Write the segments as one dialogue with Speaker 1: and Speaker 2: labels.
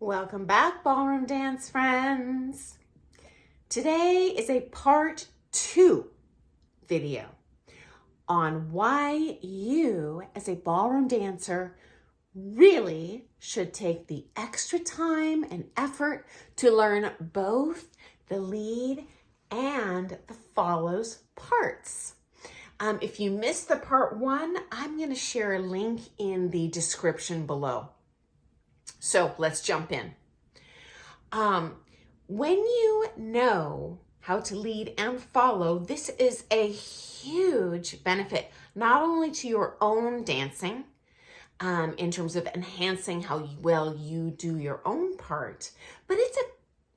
Speaker 1: Welcome back, ballroom dance friends. Today is a part 2 video on why you as a ballroom dancer really should take the extra time and effort to learn both the lead and the follows parts. If you missed the part 1, I'm going to share a link in the description below. So let's jump in. When you know how to lead and follow, this is a huge benefit, not only to your own dancing, in terms of enhancing how well you do your own part, but it's a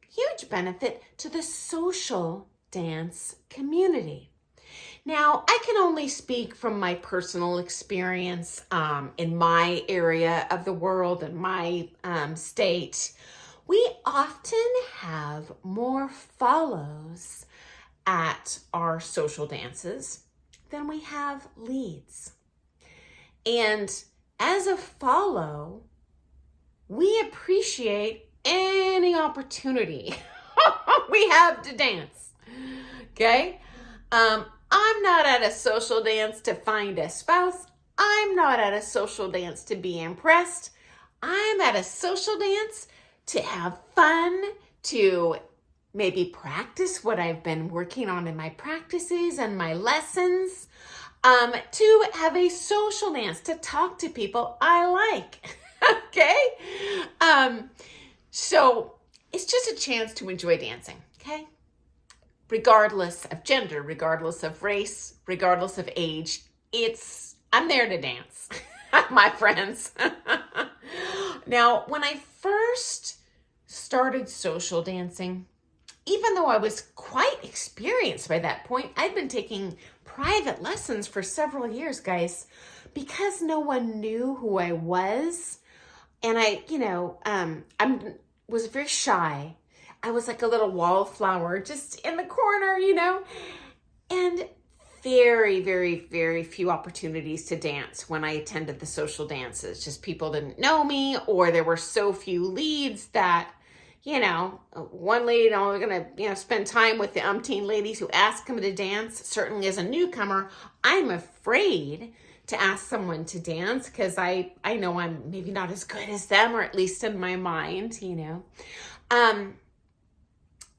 Speaker 1: huge benefit to the social dance community. Now, I can only speak from my personal experience in my area of the world, in my state. We often have more follows at our social dances than we have leads. And as a follow, we appreciate any opportunity we have to dance, okay? I'm not at a social dance to find a spouse. I'm not at a social dance to be impressed. I'm at a social dance to have fun, to maybe practice what I've been working on in my practices and my lessons, to have a social dance, to talk to people I like, okay? So it's just a chance to enjoy dancing, okay? Regardless of gender, regardless of race, regardless of age, I'm there to dance, my friends. Now, when I first started social dancing, even though I was quite experienced by that point, I'd been taking private lessons for several years, guys, because no one knew who I was. And I was very shy. I was like a little wallflower just in the corner, and very, very, very few opportunities to dance when I attended the social dances. Just people didn't know me, or there were so few leads that, one lady only going to, spend time with the umpteen ladies who ask him to dance. Certainly as a newcomer, I'm afraid to ask someone to dance because I know I'm maybe not as good as them, or at least in my mind,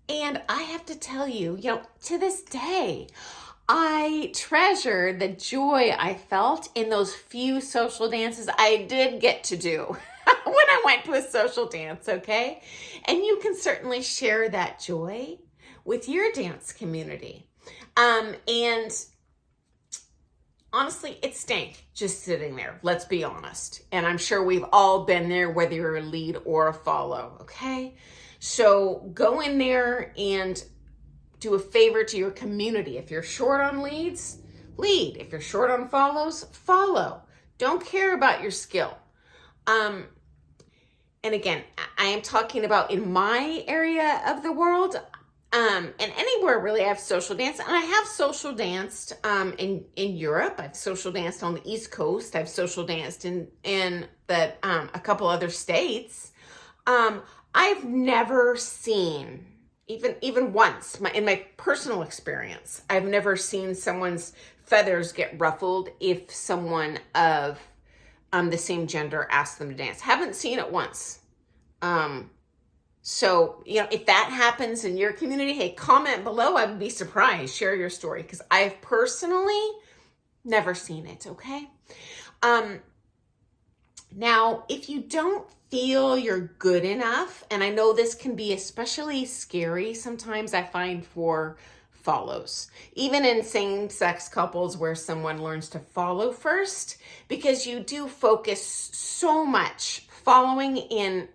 Speaker 1: And I have to tell you, to this day, I treasure the joy I felt in those few social dances I did get to do when I went to a social dance, okay? And you can certainly share that joy with your dance community. And honestly, it stank just sitting there, let's be honest. And I'm sure we've all been there, whether you're a lead or a follow, okay? So go in there and do a favor to your community. If you're short on leads, lead. If you're short on follows, follow. Don't care about your skill. And again, I am talking about in my area of the world, and anywhere really I have social dance. And I have social danced in Europe. I've social danced on the East Coast. I've social danced in a couple other states. I've never seen, even once, in my personal experience, I've never seen someone's feathers get ruffled if someone of the same gender asks them to dance. Haven't seen it once. So, if that happens in your community, hey, comment below. I would be surprised. Share your story, because I've personally never seen it, okay? Now, if you don't feel you're good enough, and I know this can be especially scary sometimes, I find, for follows, even in same-sex couples where someone learns to follow first, because you do focus so much following in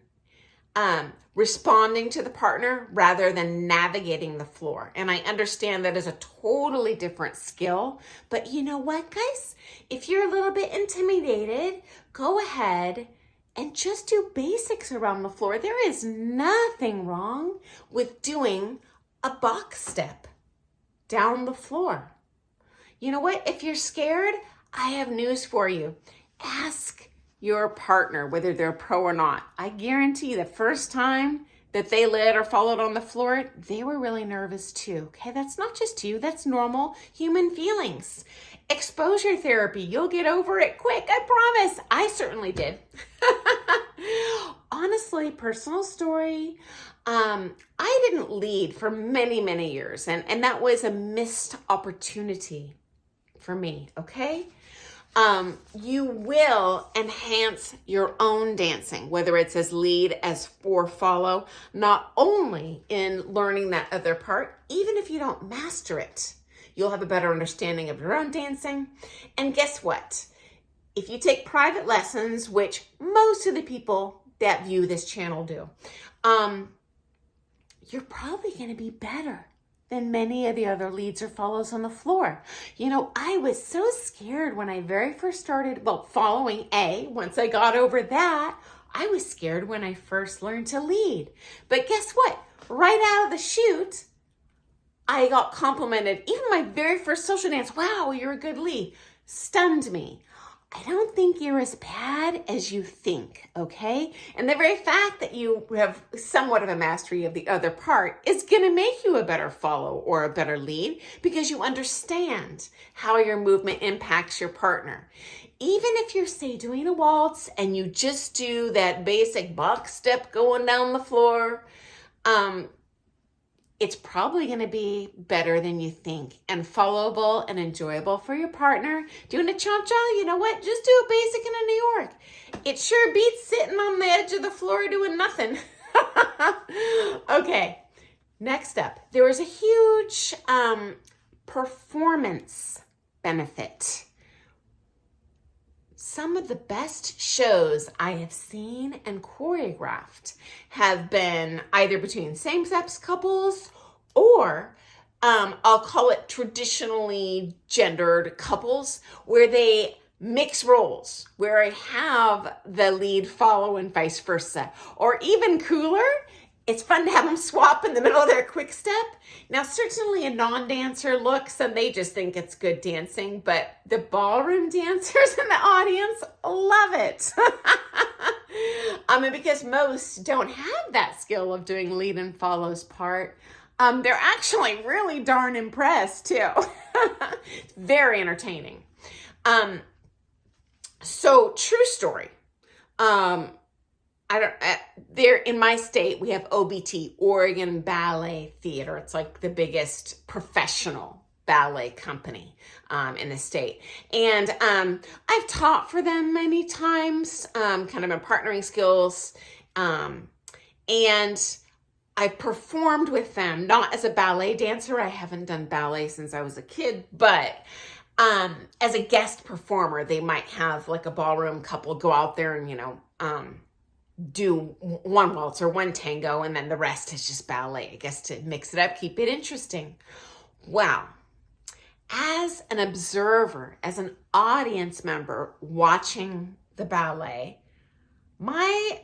Speaker 1: responding to the partner rather than navigating the floor. And I understand that is a totally different skill, but you know what, guys? If you're a little bit intimidated, go ahead and just do basics around the floor. There is nothing wrong with doing a box step down the floor. You know what? If you're scared, I have news for you. Ask your partner, whether they're pro or not. I guarantee the first time that they led or followed on the floor, they were really nervous too. Okay, that's not just you, that's normal human feelings. Exposure therapy, you'll get over it quick, I promise. I certainly did. Honestly, personal story, I didn't lead for many, many years, and that was a missed opportunity for me, okay? You will enhance your own dancing, whether it's as lead as or follow, not only in learning that other part, even if you don't master it, you'll have a better understanding of your own dancing. And guess what? If you take private lessons, which most of the people that view this channel do, you're probably going to be better than many of the other leads or follows on the floor. You know, I was so scared when I very first started, following once I got over that, I was scared when I first learned to lead. But guess what? Right out of the chute, I got complimented. Even my very first social dance, wow, you're a good lead, stunned me. I don't think you're as bad as you think, okay? And the very fact that you have somewhat of a mastery of the other part is gonna make you a better follow or a better lead because you understand how your movement impacts your partner. Even if you're, say, doing a waltz and you just do that basic box step going down the floor, it's probably going to be better than you think and followable and enjoyable for your partner. Doing a cha-cha, you know what? Just do a basic in a New York. It sure beats sitting on the edge of the floor doing nothing. Okay, next up, there was a huge performance benefit. Some of the best shows I have seen and choreographed have been either between same-sex couples or I'll call it traditionally gendered couples where they mix roles, where I have the lead follow and vice versa. Or even cooler, it's fun to have them swap in the middle of their quick step. Now, certainly a non-dancer looks and they just think it's good dancing, but the ballroom dancers in the audience love it. Because most don't have that skill of doing lead and follows part. They're actually really darn impressed too. Very entertaining. So true story. There in my state, we have OBT, Oregon Ballet Theater. It's like the biggest professional ballet company in the state. And I've taught for them many times, kind of in partnering skills. And I've performed with them, not as a ballet dancer. I haven't done ballet since I was a kid, but as a guest performer, they might have like a ballroom couple go out there and, do one waltz or one tango, and then the rest is just ballet, I guess, to mix it up, keep it interesting. Wow. As an observer, as an audience member watching the ballet, my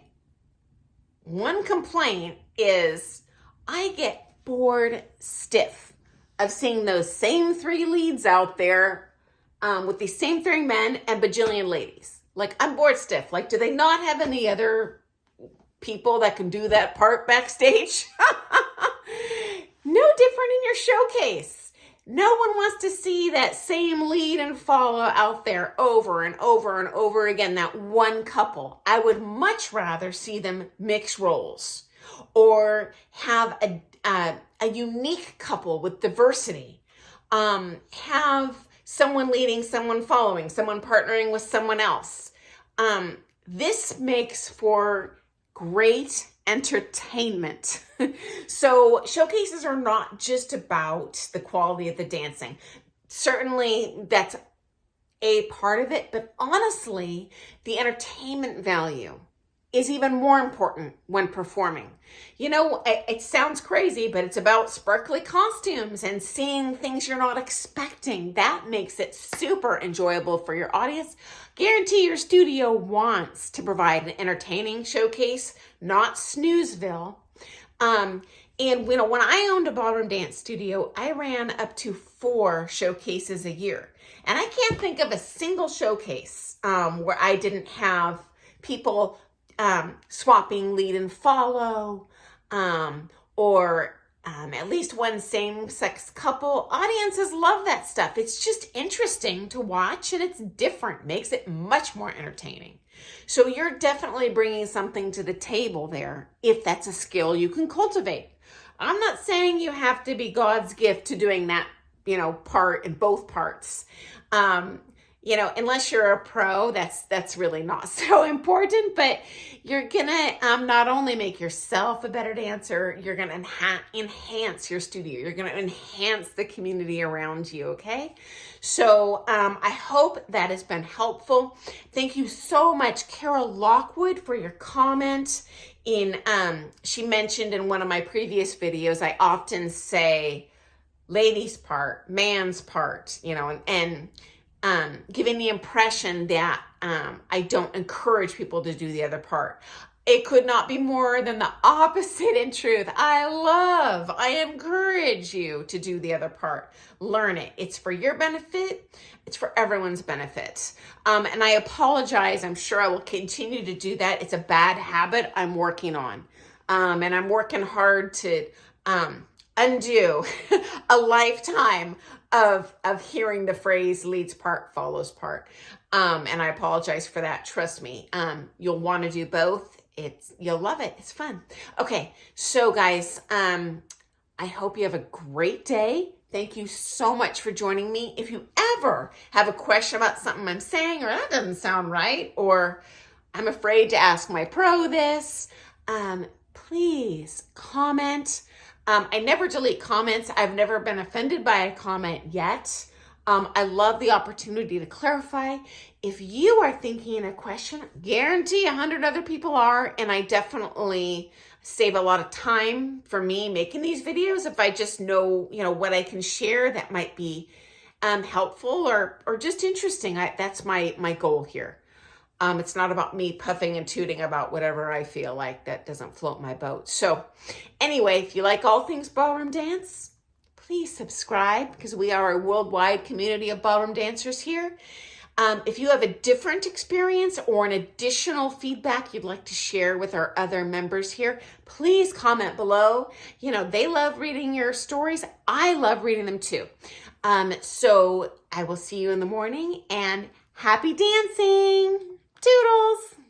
Speaker 1: one complaint is I get bored stiff of seeing those same three leads out there with these same three men and bajillion ladies. Like, I'm bored stiff. Like, do they not have any other people that can do that part backstage? No different in your showcase. No one wants to see that same lead and follow out there over and over and over again, that one couple. I would much rather see them mix roles or have a unique couple with diversity. Have someone leading, someone following, someone partnering with someone else. This makes for great entertainment. So showcases are not just about the quality of the dancing. Certainly that's a part of it, but honestly, the entertainment value is even more important when performing. You know, it sounds crazy, but it's about sparkly costumes and seeing things you're not expecting. That makes it super enjoyable for your audience. Guarantee your studio wants to provide an entertaining showcase, not snoozeville. And when I owned a ballroom dance studio, I ran up to 4 showcases a year. And I can't think of a single showcase where I didn't have people swapping lead and follow, or at least one same-sex couple. Audiences love that stuff. It's just interesting to watch, and it's different. Makes it much more entertaining. So you're definitely bringing something to the table there if that's a skill you can cultivate. I'm not saying you have to be God's gift to doing that, part in both parts. Unless you're a pro, that's really not so important, but you're gonna not only make yourself a better dancer, you're gonna enhance your studio. You're gonna enhance the community around you, okay? So I hope that has been helpful. Thank you so much, Carol Lockwood, for your comment. She mentioned in one of my previous videos, I often say ladies' part, man's part, and giving the impression that I don't encourage people to do the other part. It could not be more than the opposite in truth. I encourage you to do the other part. Learn it. It's for your benefit. It's for everyone's benefit. And I apologize. I'm sure I will continue to do that. It's a bad habit I'm working on. And I'm working hard to undo a lifetime of hearing the phrase leads part, follows part. And I apologize for that. Trust me. You'll want to do both. You'll love it. It's fun. Okay. So guys, I hope you have a great day. Thank you so much for joining me. If you ever have a question about something I'm saying, or that doesn't sound right, or I'm afraid to ask my pro this, please comment. I never delete comments. I've never been offended by a comment yet. I love the opportunity to clarify. If you are thinking a question, guarantee 100 other people are, and I definitely save a lot of time for me making these videos if I just know, what I can share that might be helpful or just interesting. That's my goal here. It's not about me puffing and tooting about whatever I feel like. That doesn't float my boat. So anyway, if you like all things ballroom dance, please subscribe, because we are a worldwide community of ballroom dancers here. If you have a different experience or an additional feedback you'd like to share with our other members here, please comment below. They love reading your stories. I love reading them too. So I will see you in the morning, and happy dancing. Toodles!